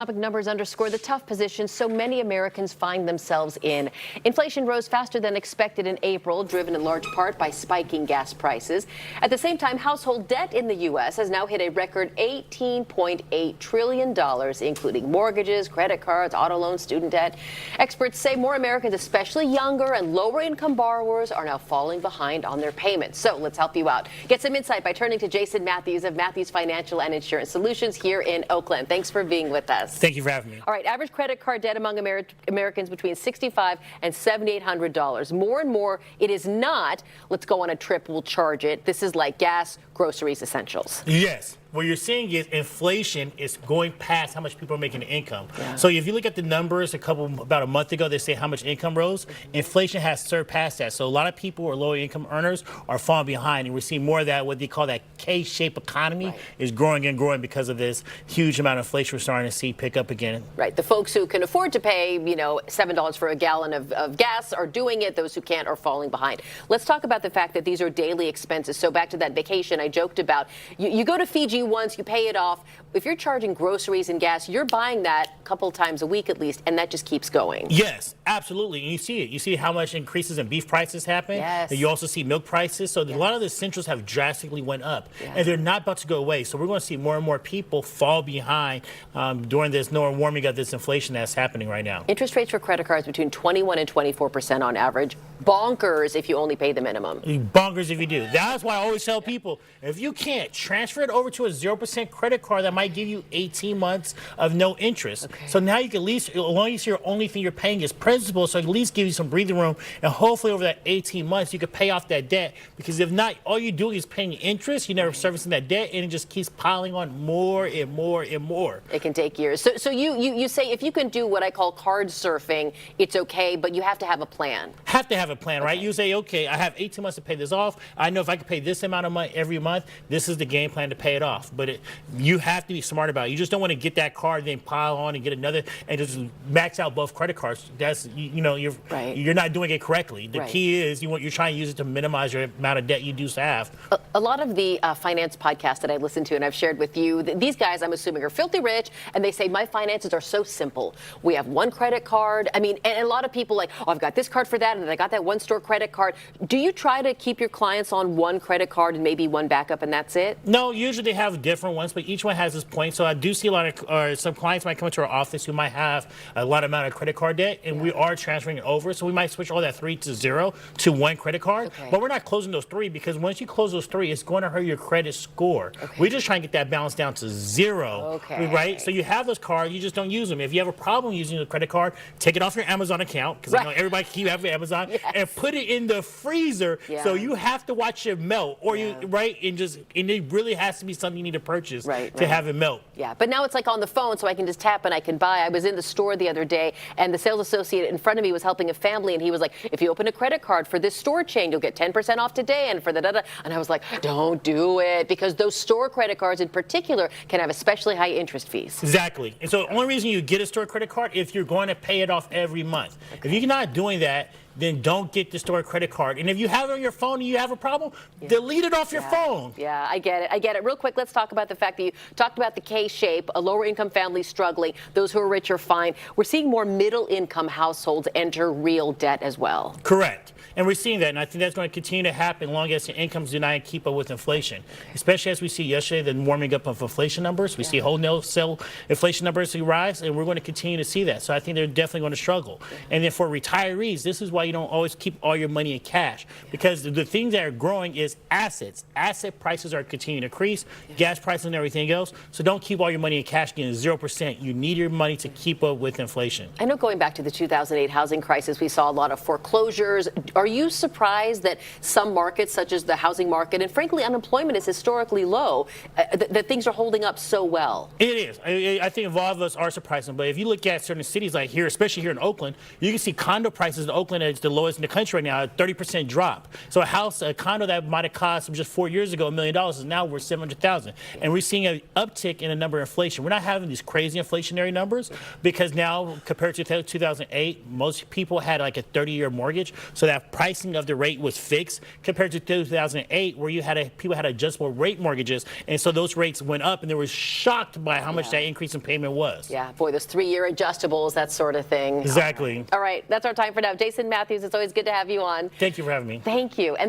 Economic numbers underscore the tough position so many Americans find themselves in. Inflation rose faster than expected in April, driven in large part by spiking gas prices. At the same time, household debt in the U.S. has now hit a record $18.8 trillion, including mortgages, credit cards, auto loans, student debt. Experts say more Americans, especially younger and lower income borrowers, are now falling behind on their payments. So let's help you out. Get some insight by turning to Jason Matthews of Matthews Financial and Insurance Solutions here in Oakland. Thanks for being with us. Thank you for having me. All right, average credit card debt among Americans between $6,500 and $7,800. More and more, it is not, let's go on a trip, we'll charge it. This is like gas, groceries, essentials. Yes. What you're seeing is inflation is going past how much people are making in income. Yeah. So if you look at the numbers about a month ago, they say how much income rose. Inflation has surpassed that. So a lot of people who are low income earners are falling behind. And we're seeing more of that, what they call that K-shaped economy is growing and growing because of this huge amount of inflation we're starting to see pick up again. Right. The folks who can afford to pay, $7 for a gallon of gas are doing it. Those who can't are falling behind. Let's talk about the fact that these are daily expenses. So back to that vacation I joked about. You go to Fiji once, you pay it off. If you're charging groceries and gas, you're buying that a couple times a week at least, and that just keeps going. Yes, absolutely. And you see it. You see how much increases in beef prices happen. Yes. And you also see milk prices. So a lot of the essentials have drastically went up, and they're not about to go away. So we're going to see more and more people fall behind during this warming of this inflation that's happening right now. Interest rates for credit cards between 21 and 24% on average. Bonkers if you only pay the minimum. Bonkers if you do. That's why I always tell people, if you can't, transfer it over to a 0% credit card that might give you 18 months of no interest. Okay. So now you can at least, as long as your only thing you're paying is principal, so at least give you some breathing room, and hopefully over that 18 months you can pay off that debt, because if not, all you're doing is paying interest, you're never servicing that debt, and it just keeps piling on more and more and more. It can take years. So you say if you can do what I call card surfing, it's okay, but you have to have a plan. Have to have a plan, right? You say, okay, I have 18 months to pay this off. I know if I can pay this amount of money every month, this is the game plan to pay it off. But you have to be smart about it. You just don't want to get that card, then pile on and get another, and just max out both credit cards. That's you're not doing it correctly. The key is you're trying to use it to minimize your amount of debt you do have. A lot of the finance podcasts that I listen to and I've shared with you, these guys I'm assuming are filthy rich, and they say my finances are so simple. We have one credit card. I mean, and a lot of people like, oh, I've got this card for that, and then I got that one store credit card. Do you try to keep your clients on one credit card and maybe one backup and that's it? No, usually they have different ones, but each one has its point. So I do see a lot of some clients might come into our office who might have a lot amount of credit card debt, and we are transferring it over. So we might switch all that 3 to 0 to one credit card. Okay. But we're not closing those 3, because once you close those 3, it's going to hurt your credit score. Okay. We're just trying to get that balance down to 0. Okay. Right? So you have those cards, you just don't use them. If you have a problem using a credit card, take it off your Amazon account, because I know everybody keep having Amazon, and put it in the freezer. So you have to watch it melt, or and it really has to be something you need to purchase to have it melt. Yeah, but now it's like on the phone, so I can just tap and I can buy. I was in the store the other day, and the sales associate in front of me was helping a family, and he was like, if you open a credit card for this store chain, you'll get 10% off today, and for the da-da. And I was like, don't do it, because those store credit cards in particular can have especially high interest fees. Exactly. And so the only reason you get a store credit card if you're going to pay it off every month. If you're not doing that, then don't get the store credit card. And if you have it on your phone and you have a problem, delete it off your phone. Yeah, I get it. I get it. Real quick, let's talk about the fact that you talked about the K-shape, a lower income family struggling, those who are rich are fine. We're seeing more middle income households enter real debt as well. Correct. And we're seeing that, and I think that's going to continue to happen long as the incomes do not keep up with inflation. Especially as we see yesterday the warming up of inflation numbers. We see wholesale inflation numbers rise, and we're going to continue to see that. So I think they're definitely going to struggle. And then for retirees, this is why you don't always keep all your money in cash, because the things that are growing is assets. Asset prices are continuing to increase, gas prices and everything else. So don't keep all your money in cash getting 0%. You need your money to keep up with inflation. I know going back to the 2008 housing crisis, we saw a lot of foreclosures. Are you surprised that some markets, such as the housing market, and frankly unemployment is historically low, that things are holding up so well? It is. I think a lot of us are surprised. But if you look at certain cities like here, especially here in Oakland, you can see condo prices in Oakland at mortgage, the lowest in the country right now, a 30% drop. So a condo that might have cost just 4 years ago $1 million is now worth $700,000. And we're seeing an uptick in the number of inflation. We're not having these crazy inflationary numbers because now, compared to 2008, most people had like a 30-year mortgage. So that pricing of the rate was fixed compared to 2008, where people had adjustable rate mortgages. And so those rates went up, and they were shocked by how much that increase in payment was. Yeah, boy, those 3-year adjustables, that sort of thing. Exactly. All right, that's our time for now. Jason Matthews, it's always good to have you on. Thank you for having me. Thank you. And